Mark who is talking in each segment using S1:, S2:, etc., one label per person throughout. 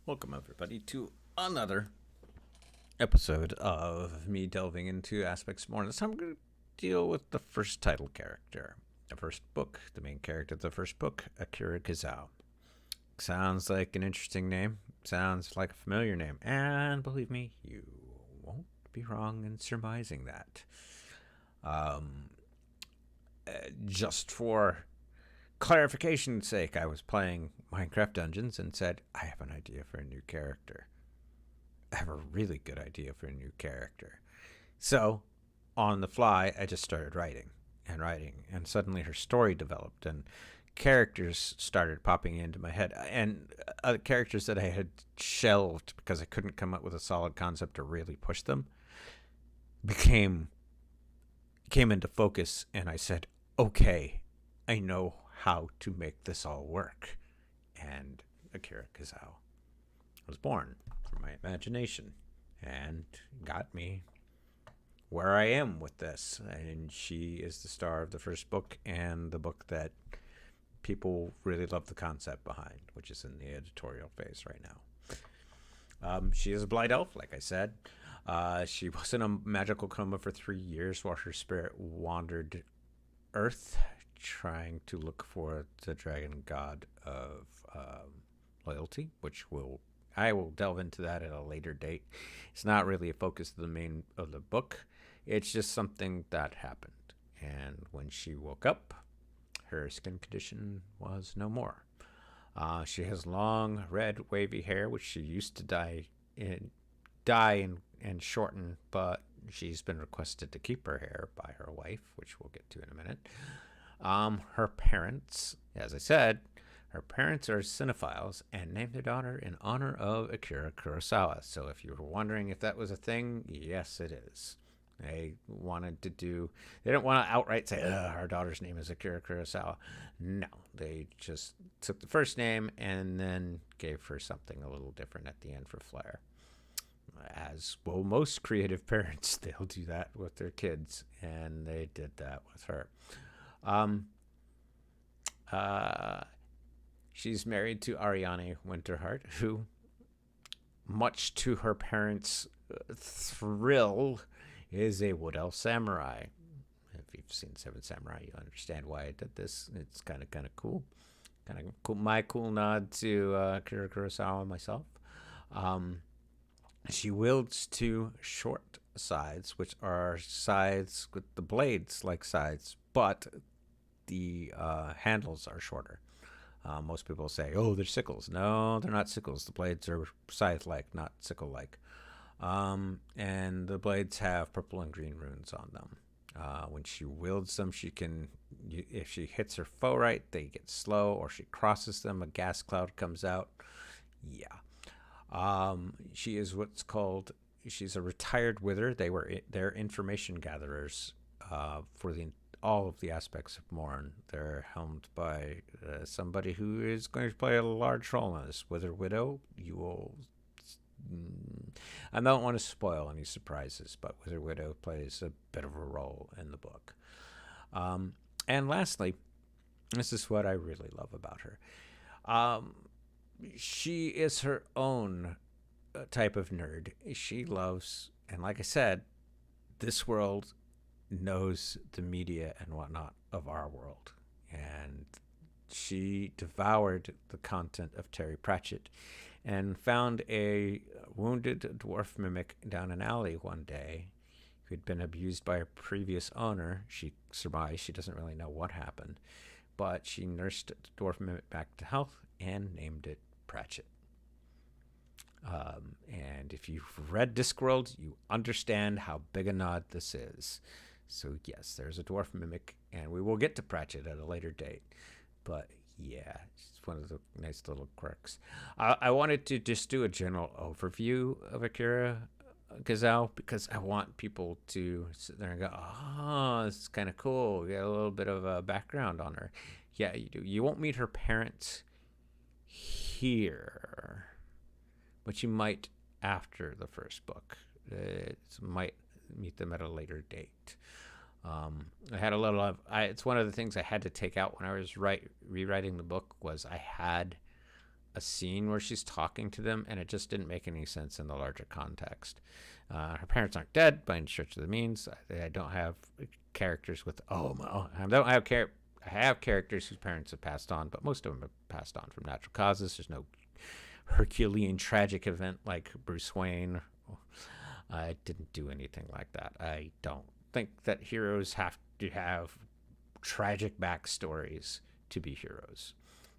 S1: Welcome, everybody, to another episode of me delving into aspects more. This time I'm going to deal with the first title character, the first book, the main character of the first book, Akira Kizzau. Sounds like an interesting name. Sounds like a familiar name. And believe me, you won't be wrong in surmising that. Just for clarification's sake, I was playing Minecraft Dungeons and said, I have an idea for a new character. I have a really good idea for a new character. So, on the fly, I just started writing, and suddenly her story developed, and characters started popping into my head, and other characters that I had shelved because I couldn't come up with a solid concept to really push them came into focus, and I said, okay, I know how to make this all work. And Akira Kizzau was born from my imagination and got me where I am with this. And she is the star of the first book and the book that people really love the concept behind, which is in the editorial phase right now. She is a blind elf, like I said. She was in a magical coma for 3 years while her spirit wandered Earth, trying to look for the dragon god of loyalty, which I will delve into that at a later date. It's not really a focus of the main of the book. It's just something that happened. And when she woke up, her skin condition was no more. She has long, red, wavy hair, which she used to dye and shorten, but she's been requested to keep her hair by her wife, which we'll get to in a minute. Her parents, as I said, her parents are cinephiles and named their daughter in honor of Akira Kurosawa. So if you were wondering if that was a thing, yes, it is. They didn't want to outright say, our daughter's name is Akira Kurosawa. No, they just took the first name and then gave her something a little different at the end for flair. As well, most creative parents, they'll do that with their kids, and they did that with her. She's married to Ariane Winterheart, who, much to her parents' thrill, is a Wood Elf samurai. If you've seen Seven Samurai, you understand why I did this. It's kind of cool. Kind of cool. My cool nod to Akira Kurosawa myself. She wields two short scythes, which are scythes with the blades like scythes, but the handles are shorter. Most people say, oh, they're sickles. No, they're not sickles. The blades are scythe-like, not sickle-like. And the blades have purple and green runes on them. When she wields them, if she hits her foe right, they get slow, or she crosses them, a gas cloud comes out. Yeah. She is she's a retired wither. They're information gatherers for all of the aspects of Mourn. They're helmed by somebody who is going to play a large role in this. Wither Widow, I don't want to spoil any surprises, but Wither Widow plays a bit of a role in the book. And lastly, this is what I really love about her. She is her own type of nerd. She loves, and like I said, this world knows the media and whatnot of our world. And she devoured the content of Terry Pratchett and found a wounded dwarf mimic down an alley one day who had been abused by a previous owner. She surmised, she doesn't really know what happened, but she nursed the dwarf mimic back to health and named it Pratchett. And if you've read Discworld, you understand how big a nod this is. So yes, there's a dwarf mimic, and we will get to Pratchett at a later date. But yeah, it's one of the nice little quirks. I wanted to just do a general overview of Akira Kizzau because I want people to sit there and go, oh, this is kind of cool. You get a little bit of a background on her. Yeah, you do. You won't meet her parents here, but you might after the first book. It might meet them at a later date. I had a little of. It's one of the things I had to take out when I was rewriting the book was I had a scene where she's talking to them, and it just didn't make any sense in the larger context. Her parents aren't dead by any stretch of the means. I don't have characters with I have characters whose parents have passed on, but most of them have passed on from natural causes. There's no Herculean tragic event like Bruce Wayne. I didn't do anything like that. I don't think that heroes have to have tragic backstories to be heroes.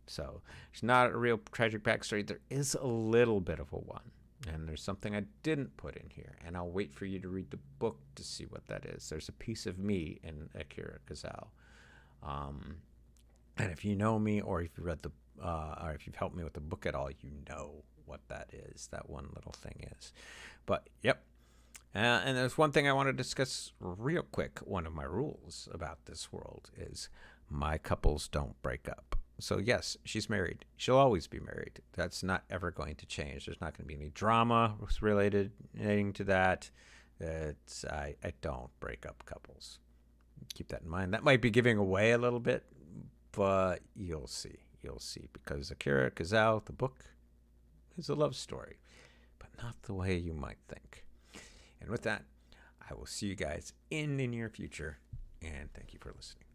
S1: So it's not a real tragic backstory. There is a little bit of a one. And there's something I didn't put in here. And I'll wait for you to read the book to see what that is. There's a piece of me in Akira Kizzau. And if you know me, or if you read the or if you've helped me with the book at all, you know what that is, that one little thing is. But yep. And there's one thing I want to discuss real quick. One of my rules about this world is my couples don't break up. So yes, she's married. She'll always be married. That's not ever going to change. There's not going to be any drama relating to that. I don't break up couples. Keep that in mind. That might be giving away a little bit, but you'll see. You'll see, because Akira Kizzau, the book, is a love story, but not the way you might think. And with that, I will see you guys in the near future, and thank you for listening.